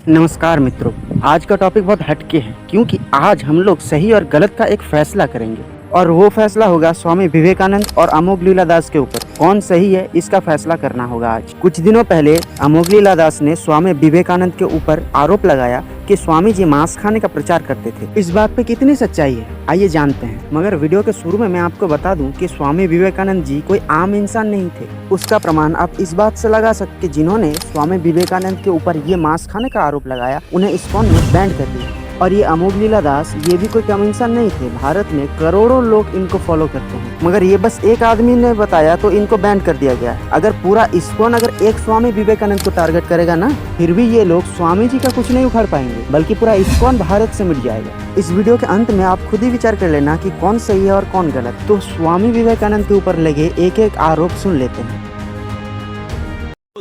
नमस्कार मित्रों, आज का टॉपिक बहुत हटके है क्योंकि आज हम लोग सही और गलत का एक फैसला करेंगे और वो फैसला होगा स्वामी विवेकानंद और अमोघ लीला दास के ऊपर। कौन सही है इसका फैसला करना होगा आज। कुछ दिनों पहले अमोघ लीला दास ने स्वामी विवेकानंद के ऊपर आरोप लगाया कि स्वामी जी मांस खाने का प्रचार करते थे। इस बात पे कितनी सच्चाई है आइए जानते हैं। मगर वीडियो के शुरू में मैं आपको बता दूं कि स्वामी विवेकानंद जी कोई आम इंसान नहीं थे। उसका प्रमाण आप इस बात से लगा सकते कि जिन्होंने स्वामी विवेकानंद के ऊपर ये मांस खाने का आरोप लगाया उन्हें इस्कॉन ने बैंड कर दिया। और ये अमोघ लीला दास ये भी कोई कम इंसान नहीं थे। भारत में करोड़ों लोग इनको फॉलो करते हैं, मगर ये बस एक आदमी ने बताया तो इनको बैन कर दिया गया। अगर पूरा इस्कॉन अगर एक स्वामी विवेकानंद को टारगेट करेगा ना, फिर भी ये लोग स्वामी जी का कुछ नहीं उखाड़ पाएंगे, बल्कि पूरा इस्कॉन भारत से मिट जाएगा। इस वीडियो के अंत में आप खुद ही विचार कर लेना कि कौन सही है और कौन गलत। तो स्वामी विवेकानंद के ऊपर लगे एक एक आरोप सुन लेते हैं।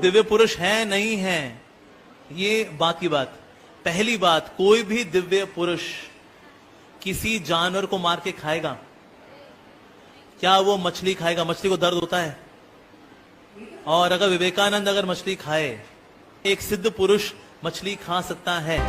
दिव्य पुरुष है नहीं है ये बात की बात। पहली बात, कोई भी दिव्य पुरुष किसी जानवर को मार के खाएगा क्या? वो मछली खाएगा? मछली को दर्द होता है? और अगर विवेकानंद अगर मछली खाए, एक सिद्ध पुरुष मछली खा सकता है?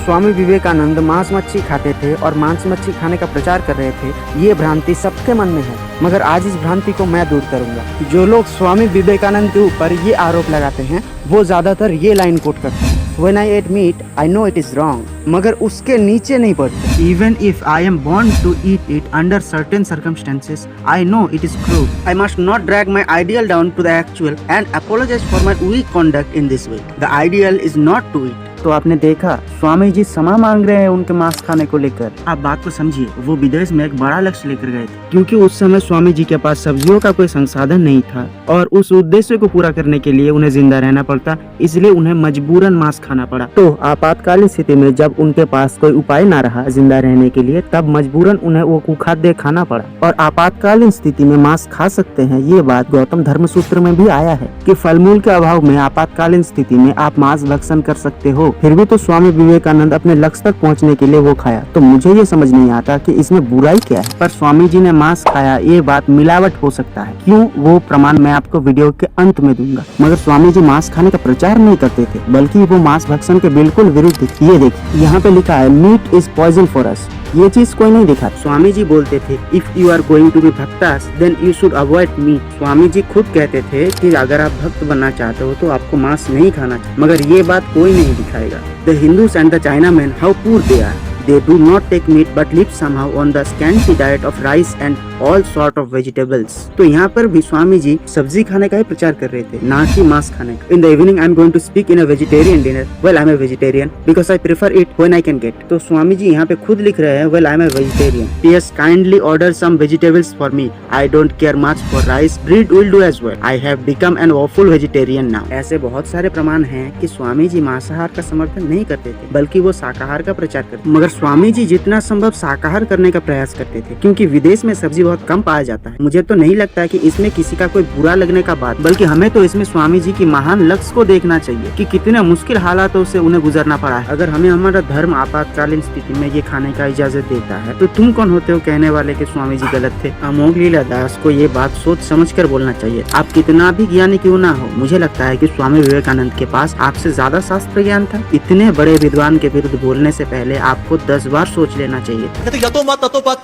स्वामी विवेकानंद मांस मच्छी खाते थे और मांस मच्छी खाने का प्रचार कर रहे थे। ये भ्रांति सबके मन में है, मगर आज इस भ्रांति को मैं दूर करूंगा। जो लोग स्वामी विवेकानंद के ऊपर ये आरोप लगाते हैं वो ज्यादातर ये लाइन कोट करते हैं, When I eat meat, I know it is wrong, मगर उसके नीचे नहीं पढ़ते। Even if I am born to eat it under certain circumstances, I know it is cruel. I must not drag my ideal down to the actual and apologize for my weak conduct in this way. The ideal is not to eat. तो आपने देखा स्वामी जी क्षमा मांग रहे हैं उनके मांस खाने को लेकर। आप बात को समझिए, वो विदेश में एक बड़ा लक्ष्य लेकर गए थे क्योंकि उस समय स्वामी जी के पास सब्जियों का कोई संसाधन नहीं था और उस उद्देश्य को पूरा करने के लिए उन्हें जिंदा रहना पड़ता, इसलिए उन्हें मजबूरन मांस खाना पड़ा। तो आपातकालीन स्थिति में जब उनके पास कोई उपाय न रहा जिंदा रहने के लिए, तब मजबूरन उन्हें वो कुखाद्य खाना पड़ा। और आपातकालीन स्थिति में मांस खा सकते हैं, ये बात गौतम धर्मसूत्र में भी आया है कि फल मूल के अभाव में आपातकालीन स्थिति में आप मांस भक्षण कर सकते हो। फिर भी तो स्वामी विवेकानंद अपने लक्ष्य तक पहुंचने के लिए वो खाया। तो मुझे ये समझ नहीं आता कि इसमें बुराई क्या है। पर स्वामी जी ने मांस खाया, ये बात मिलावट हो सकता है। क्यों? वो प्रमाण मैं आपको वीडियो के अंत में दूंगा। मगर स्वामी जी मांस खाने का प्रचार नहीं करते थे, बल्कि वो मांस भक्षण के बिल्कुल विरुद्ध थे। ये देखिए, यहाँ पे लिखा है meat is poison for us. ये चीज कोई नहीं दिखा। स्वामी जी बोलते थे if you are going to be bhaktas then you should avoid meat. Swami ji खुद कहते थे कि अगर आप भक्त बनना चाहते हो तो आपको मांस नहीं खाना चाहिए, मगर ये बात कोई नहीं दिखाएगा। The Hindus and the Chinaman how poor they are, they do not take meat but live somehow on the scanty diet of rice and all sort of vegetables। तो यहाँ पर भी स्वामी जी सब्जी खाने का ही प्रचार कर रहे थे, ना कि मांस खाने का। In the evening I am going to speak in a vegetarian dinner। Well I am a vegetarian because I prefer it when I can get। तो स्वामी जी यहाँ पे खुद लिख रहे हैं Well I am a vegetarian। P.S. kindly order some vegetables for me। I don't care much for rice। Bread will do as well। I have become an awful vegetarian now। ऐसे बहुत सारे प्रमाण हैं कि स्वामी जी मांसाहार का समर्थन नहीं करते थे, बल्कि वो शाकाहार का प्रचार करते। मगर स्वामी जी जितना संभव शाकाहार करने का प्रयास करते थे, क्योंकि विदेश में सब्जी बहुत कम पाया जाता है। मुझे तो नहीं लगता है कि इसमें किसी का कोई बुरा लगने का बात, बल्कि हमें तो इसमें स्वामी जी की महान लक्ष्य को देखना चाहिए कि कितने मुश्किल हालातों से उन्हें गुजरना पड़ा है। अगर हमें हमारा धर्म आपातकालीन स्थिति में ये खाने का इजाजत देता है, तो तुम कौन होते हो कहने वाले कि स्वामी जी गलत थे? अमोघ लीला दास को ये बात सोच समझ कर बोलना चाहिए। आप कितना भी ज्ञानी क्यों ना हो, मुझे लगता है कि स्वामी विवेकानंद के पास आपसे ज्यादा शास्त्र ज्ञान था। इतने बड़े विद्वान के विरुद्ध बोलने से पहले आपको 10 बार सोच लेना चाहिए। या तो मत तो पथ,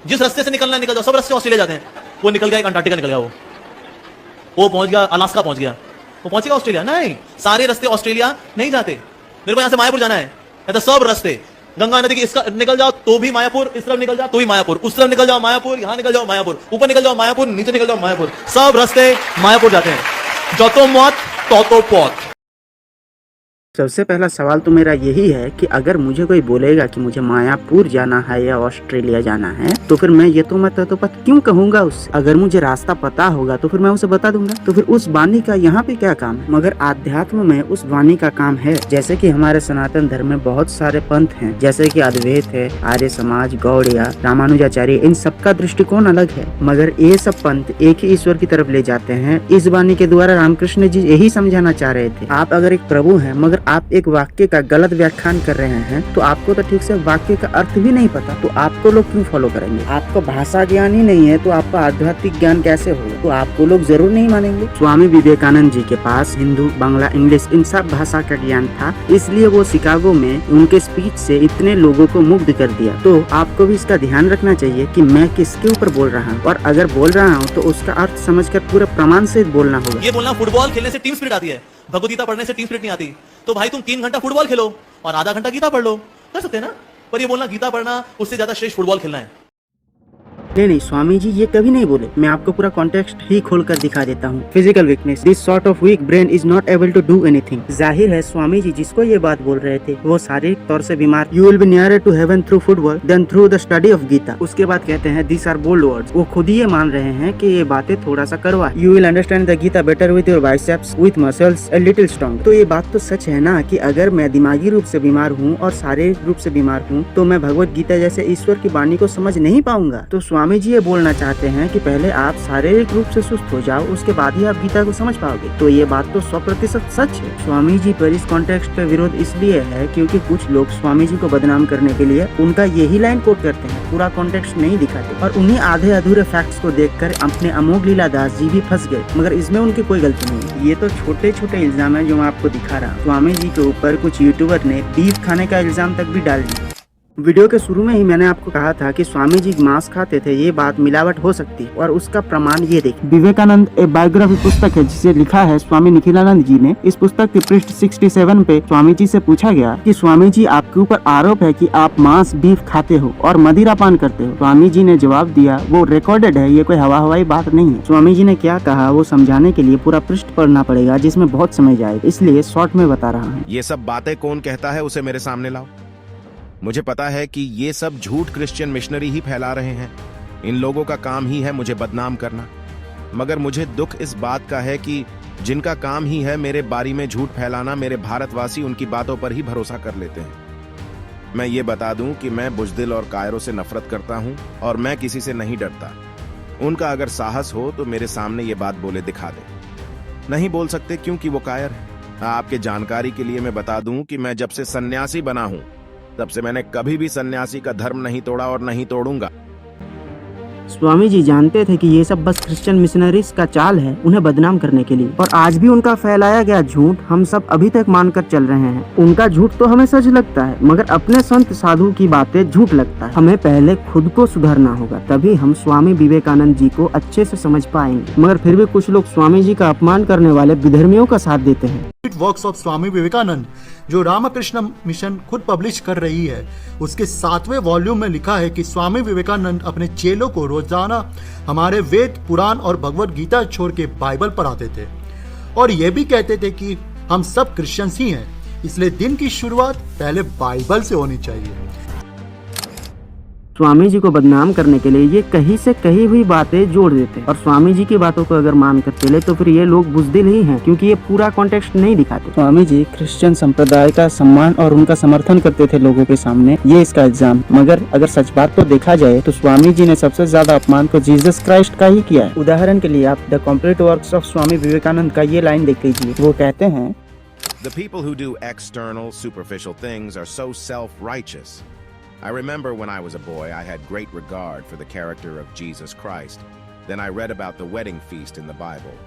जिस रास्ते से निकलना निकल जाओ। सब रास्ते ऑस्ट्रेलिया जाते हैं। वो निकल गया, एक अंटार्कटिका निकल गया, वो पहुंच गया अलास्का, पहुंच गया, वो पहुंचेगा ऑस्ट्रेलिया? नहीं, सारे रास्ते ऑस्ट्रेलिया नहीं जाते। मेरे को यहां से मायापुर जाना है, या तो सब रास्ते गंगा नदी की इसका निकल जाओ तो भी मायापुर, इस तरफ निकल जाओ तो भी मायापुर, उस तरफ निकल जाओ मायापुर, यहां निकल जाओ मायापुर, ऊपर निकल जाओ मायापुर, नीचे निकल जाओ मायापुर, सब रास्ते मायापुर जाते हैं। जो तो मत तो पथ। सबसे पहला सवाल तो मेरा यही है कि अगर मुझे कोई बोलेगा कि मुझे मायापुर जाना है या ऑस्ट्रेलिया जाना है, तो फिर मैं ये तो मत तो पत क्यों कहूंगा उससे? अगर मुझे रास्ता पता होगा तो फिर मैं उसे बता दूंगा। तो फिर उस वाणी का यहाँ पे क्या काम है? मगर आध्यात्म में उस वाणी का काम है। जैसे कि हमारे सनातन धर्म में बहुत सारे पंथ हैं, जैसे कि अद्वैत है, आर्य समाज, गौड़िया, रामानुजाचार्य, इन सबका दृष्टिकोण अलग है, मगर ये सब पंथ एक ही ईश्वर की तरफ ले जाते हैं। इस वाणी के द्वारा रामकृष्ण जी यही समझाना चाह रहे थे। आप अगर एक प्रभु हैं, मगर अगर आप एक वाक्य का गलत व्याख्यान कर रहे हैं तो आपको तो ठीक से वाक्य का अर्थ भी नहीं पता, तो आपको लोग क्यों फॉलो करेंगे? आपको भाषा ज्ञान ही नहीं है तो आपको आध्यात्मिक ज्ञान कैसे होगा? तो आपको लोग जरूर नहीं मानेंगे। स्वामी विवेकानंद जी के पास हिंदू, बांग्ला, इंग्लिश इन सब भाषा का ज्ञान था, इसलिए वो शिकागो में उनके स्पीच से इतने लोगों को मुग्ध कर दिया। तो आपको भी इसका ध्यान रखना चाहिए कि मैं किसके ऊपर बोल रहा हूँ, और अगर बोल रहा हूँ तो उसका अर्थ समझकर पूरे प्रमाण से बोलना होगा। ये बोलना फुटबॉल खेलने से टीम स्पिरिट आती है, भगवद गीता पढ़ने से टीम स्पिरिट नहीं आती। तो भाई तुम 3 घंटा फुटबॉल खेलो और आधा घंटा गीता पढ़ लो, कर सकते हैं ना। पर ये बोलना गीता पढ़ना उससे ज्यादा श्रेष्ठ फुटबॉल खेलना है। नहीं, स्वामी जी ये कभी नहीं बोले। मैं आपको पूरा कॉन्टेक्स्ट ही खोलकर दिखा देता हूँ। Physical weakness, this sort of weak brain is not able to do anything. जाहिर है स्वामी जी जिसको ये बात बोल रहे थे वो शारीरिक तौर से बीमार। You will be nearer to heaven through football than through the study of Gita. उसके बाद कहते हैं दिस आर बोल्ड वर्ड्स। वो खुद ही ये मान रहे हैं कि ये बातें थोड़ा सा करवा। You will understand the Gita better with your biceps with muscles a little strong. तो ये बात तो सच है ना कि अगर मैं दिमागी रूप से बीमार हूँ और शारीरिक रूप से बीमार हूँ तो मैं भगवत गीता जैसे ईश्वर की वाणी को समझ नहीं पाऊंगा। तो स्वामी जी ये बोलना चाहते हैं कि पहले आप शारीरिक रूप से सुस्त हो जाओ, उसके बाद ही आप गीता को समझ पाओगे। तो ये बात तो 100% सच है। स्वामी जी पर इस कॉन्टेक्स्ट पे विरोध इसलिए है क्योंकि कुछ लोग स्वामी जी को बदनाम करने के लिए उनका यही लाइन कोट करते हैं, पूरा कॉन्टेक्स्ट नहीं दिखाते, और उन्हीं आधे अधूरे फैक्ट्स को देखकर अपने अमोघ लीलादास जी भी फंस गए, मगर इसमें उनकी कोई गलती नहीं है। ये तो छोटे छोटे इल्जाम है जो मैं आपको दिखा रहा हूँ। स्वामी जी के ऊपर कुछ यूट्यूबर ने बीफ खाने का इल्जाम तक भी डाल दिया। वीडियो के शुरू में ही मैंने आपको कहा था कि स्वामी जी मांस खाते थे, ये बात मिलावट हो सकती है, और उसका प्रमाण ये देखिए। विवेकानंद एक बायोग्राफी पुस्तक है जिसे लिखा है स्वामी निखिलानंद जी ने। इस पुस्तक के पृष्ठ 67 पे स्वामी जी से पूछा गया कि स्वामी जी आपके ऊपर आरोप है कि आप मांस बीफ खाते हो और मदिरा पान करते हो। स्वामी जी ने जवाब दिया, वो रिकॉर्डेड है, ये कोई हवाई बात नहीं है। स्वामी जी ने क्या कहा वो समझाने के लिए पूरा पृष्ठ पढ़ना पड़ेगा, जिसमें बहुत समय जाएगा, इसलिए शॉर्ट में बता रहा हूँ। ये सब बातें कौन कहता है उसे मेरे सामने लाओ। मुझे पता है कि ये सब झूठ क्रिश्चियन मिशनरी ही फैला रहे हैं। इन लोगों का काम ही है मुझे बदनाम करना। मगर मुझे दुख इस बात का है कि जिनका काम ही है मेरे बारे में झूठ फैलाना, मेरे भारतवासी उनकी बातों पर ही भरोसा कर लेते हैं। मैं ये बता दूं कि मैं बुज़दिल और कायरों से नफरत करता हूं और मैं किसी से नहीं डरता। उनका अगर साहस हो तो मेरे सामने ये बात बोले दिखा दे। नहीं बोल सकते क्योंकि वो कायर है। आपके जानकारी के लिए मैं बता दूं कि मैं जब से सन्यासी बना हूं तब से मैंने कभी भी सन्यासी का धर्म नहीं तोड़ा और नहीं तोड़ूंगा। स्वामी जी जानते थे कि ये सब बस क्रिश्चियन मिशनरीज का चाल है उन्हें बदनाम करने के लिए, और आज भी उनका फैलाया गया झूठ हम सब अभी तक मानकर चल रहे हैं। उनका झूठ तो हमें सच लगता है, मगर अपने संत साधु की बातें झूठ लगता है। हमें पहले खुद को सुधारना होगा, तभी हम स्वामी विवेकानंद जी को अच्छे से समझ पाएंगे। मगर फिर भी कुछ लोग स्वामी जी का अपमान करने वाले विधर्मियों का साथ देते हैं। वर्क्स ऑफ स्वामी विवेकानंद जो रामकृष्ण मिशन खुद पब्लिश कर रही है, उसके 7वें वॉल्यूम में लिखा है कि स्वामी विवेकानंद अपने चेलों को रोजाना हमारे वेद, पुराण और भगवत गीता छोड़ के बाइबल पढ़ाते थे, और ये भी कहते थे कि हम सब क्रिश्चियंस ही हैं, इसलिए दिन की शुरुआत पहले बाइबल से होनी चाहिए। स्वामी जी को बदनाम करने के लिए ये कहीं से कही हुई बातें जोड़ देते हैं, और स्वामी जी की बातों को अगर मान कर चले तो फिर ये लोग बुज़दिल ही हैं, क्योंकि ये पूरा कॉन्टेक्स्ट नहीं दिखाते। स्वामी जी क्रिश्चियन संप्रदाय का सम्मान और उनका समर्थन करते थे लोगों के सामने, ये इसका इल्जाम। मगर अगर सच बात तो देखा जाए तो स्वामी जी ने सबसे ज्यादा अपमान तो जीसस क्राइस्ट का ही किया है। उदाहरण के लिए आप the complete works of Swami Vivekananda का ये लाइन देख लीजिए। वो कहते हैं, The people who do external, superficial things are so self-righteous. I remember when I was a boy, I had great regard for the character of Jesus Christ. Then I read about the wedding feast in the Bible.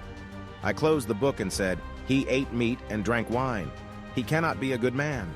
I closed the book and said, "He ate meat and drank wine. He cannot be a good man."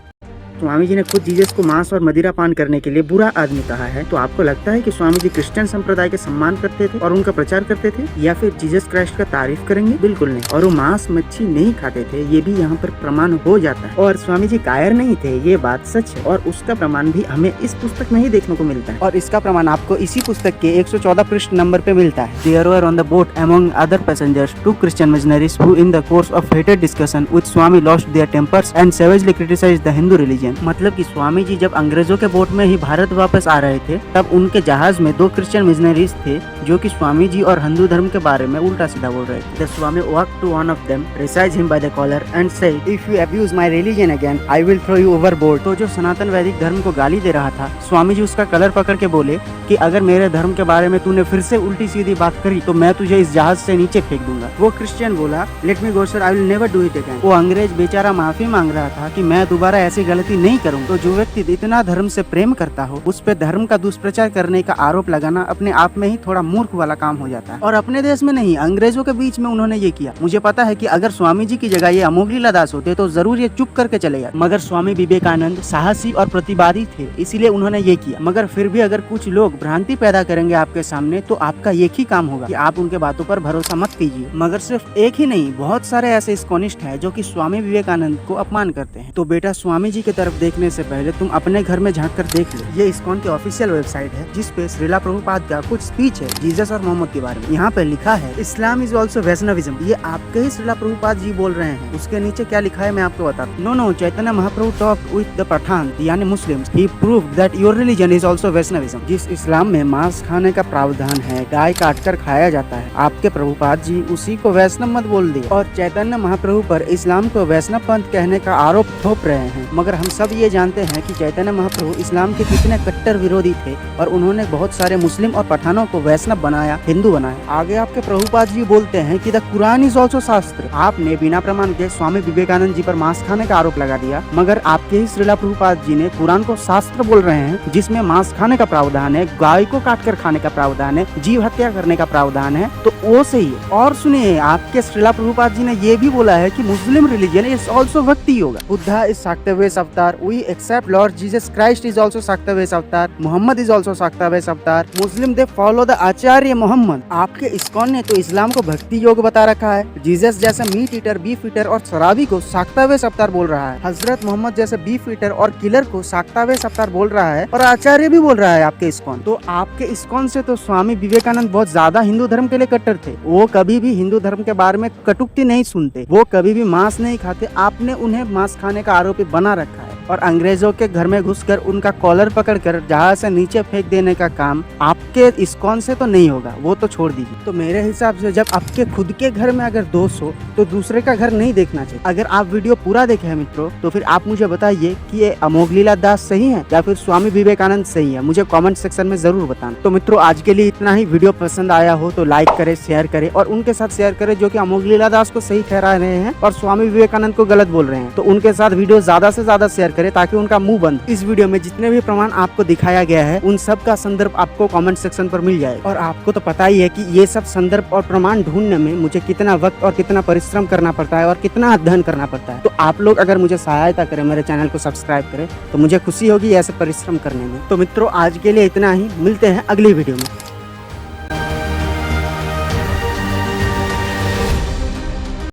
Swami ji ने खुद Jesus को मांस और मदिरा पान करने के लिए बुरा आदमी कहा है। तो आपको लगता है कि स्वामी जी क्रिश्चियन संप्रदाय के सम्मान करते थे और उनका प्रचार करते थे, या फिर जीसस क्राइस्ट का तारीफ करेंगे? बिल्कुल नहीं। और वो मांस मच्छी नहीं खाते थे, ये भी यहाँ पर प्रमाण हो जाता है। और स्वामी जी कायर नहीं थे, ये बात सच है, और उसका प्रमाण भी हमें इस पुस्तक में ही देखने को मिलता है। और इसका प्रमाण आपको इसी पुस्तक के 114 पृष्ठ नंबर पे मिलता है। There were on the boat among other passengers 2 Christian missionaries who in the course of heated discussion with Swami lost their tempers and savagely criticized the Hindu religion. Religion. मतलब कि स्वामी जी जब अंग्रेजों के बोट में ही भारत वापस आ रहे थे तब उनके जहाज में 2 क्रिश्चियन मिशनरीज थे जो कि स्वामी जी और हिंदू धर्म के बारे में उल्टा सीधा बोल रहे थे। The Swami walk to one of them, रिसाइज him by the collar and said, if you abuse my religion again I will throw you overboard. तो जो सनातन वैदिक धर्म को गाली दे रहा था, स्वामी जी उसका कलर पकड़ के बोले कि अगर मेरे धर्म के बारे में तूने फिर से उल्टी सीधी बात करी तो मैं तुझे इस जहाज से नीचे फेंक दूंगा। वो क्रिश्चियन बोला, let me go sir, I will never do it again. वो अंग्रेज बेचारा माफी मांग रहा था कि मैं दोबारा ऐसी गलती नहीं करूँ। तो जो व्यक्ति इतना धर्म से प्रेम करता हो उस पे धर्म का दुष्प्रचार करने का आरोप लगाना अपने आप में ही थोड़ा मूर्ख वाला काम हो जाता है। और अपने देश में नहीं, अंग्रेजों के बीच में उन्होंने ये किया। मुझे पता है कि अगर स्वामी जी की जगह ये अमोघलीला दास होते तो जरूर ये चुप करके चले जाते, मगर स्वामी विवेकानंद साहसी और प्रतिवादी थे, इसीलिए उन्होंने ये किया। मगर फिर भी अगर कुछ लोग भ्रांति पैदा करेंगे आपके सामने तो आपका एक ही काम होगा कि आप उनके बातों पर भरोसा मत कीजिए। मगर सिर्फ एक ही नहीं, बहुत सारे ऐसे इस्कॉनिस्ट हैं जो कि स्वामी विवेकानंद को अपमान करते हैं। तो बेटा स्वामी जी की तरफ देखने से पहले तुम अपने घर में झांक कर देख लो। ये इस्कॉन की ऑफिशियल वेबसाइट है जिसपे श्रीला प्रभुपाद का कुछ स्पीच है जीसस और मोहम्मद के बारे में। यहाँ पे लिखा है, इस्लाम इज ऑल्सो वैष्णविज्म। ये आपके ही श्रीला प्रभुपाद जी बोल रहे हैं। उसके नीचे क्या लिखा है मैं आपको बताता हूँ। No Chaitanya Mahaprabhu talk with the Pathan यानी Muslims, he proved that your religion is also Vaishnavism. जिस इस्लाम में मांस खाने का प्रावधान है, गाय काट कर खाया जाता है, आपके प्रभुपाद जी उसी को वैष्णव मत बोल दिए और चैतन्य महाप्रभु पर इस्लाम को वैष्णव पंथ कहने का आरोप थोप रहे हैं। मगर हम सब ये जानते हैं कि चैतन्य महाप्रभु इस्लाम के कितने कट्टर विरोधी थे और उन्होंने बहुत सारे मुस्लिम और पठानों को वैष्णव बनाया, हिंदू बनाया। आगे आपके प्रभुपाद जी बोलते हैं कि द कुरान इज ऑल्सो शास्त्र। आपने बिना प्रमाण के स्वामी विवेकानंद जी पर मांस खाने का आरोप लगा दिया, मगर आपके ही श्रीला प्रभुपाद जी ने कुरान को शास्त्र बोल रहे हैं जिसमें मांस खाने का प्रावधान है, गाय को काट कर खाने का प्रावधान है, जीव हत्या करने का प्रावधान है। तो वो सही है। और सुनिए, आपके श्रीला प्रभुपाद जी ने ये भी बोला है कि मुस्लिम रिलीजन इज ऑल्सो भक्ति yoga. Buddha is shaktavesh avatar, we accept lord Jesus Christ is also shaktavesh avatar, Muhammad is also shaktavesh avatar, Muslim they follow the acharya Muhammad. आपके इस्कॉन ने तो इस्लाम को भक्ति योग बता रखा है। जीसस जैसे मीट ईटर, बीफ ईटर और शराबी को शाक्तवेस अवतार बोल रहा है। हजरत मोहम्मद जैसे बीफ ईटर और किलर को शाक्तवेस अवतार बोल रहा है और आचार्य भी बोल रहा है आपके इस्कॉन। तो आपके इस्कॉन से तो स्वामी विवेकानंद बहुत ज्यादा हिंदू धर्म के लिए कट्टर थे। वो कभी भी हिंदू धर्म के बारे में कटुक्ति नहीं सुनते, वो कभी भी मांस नहीं खाते। आपने उन्हें मांस खाने का आरोपी बना रखा है और अंग्रेजों के घर में घुसकर उनका कॉलर पकड़कर जहाज से नीचे फेंक देने का काम आपके इस्कॉन से तो नहीं होगा, वो तो छोड़ दीजिए। तो मेरे हिसाब से जब आपके खुद के घर में अगर दोष हो तो दूसरे का घर नहीं देखना चाहिए। अगर आप वीडियो पूरा देखे हैं मित्रों तो फिर आप मुझे बताइए कि ये अमोघलीला दास सही है या फिर स्वामी विवेकानंद सही है, मुझे कमेंट सेक्शन में जरूर बताना। तो मित्रों आज के लिए इतना ही। वीडियो पसंद आया हो तो लाइक करें, शेयर करें और उनके साथ शेयर करें जो कि अमोघलीला दास को सही ठहरा रहे हैं और स्वामी विवेकानंद को गलत बोल रहे हैं। तो उनके साथ वीडियो ज्यादा से ज्यादा शेयर करें ताकि उनका मुंह बंद। इस वीडियो में जितने भी प्रमाण आपको दिखाया गया है उन सब का संदर्भ आपको कमेंट सेक्शन पर मिल जाए। और आपको तो पता ही है कि ये सब संदर्भ और प्रमाण ढूंढने में मुझे कितना वक्त और कितना परिश्रम करना पड़ता है और कितना अध्ययन करना पड़ता है। तो आप लोग अगर मुझे सहायता करें, मेरे चैनल को सब्सक्राइब करें तो मुझे खुशी होगी ऐसे परिश्रम करने में। तो मित्रों आज के लिए इतना ही, मिलते हैं अगली वीडियो में।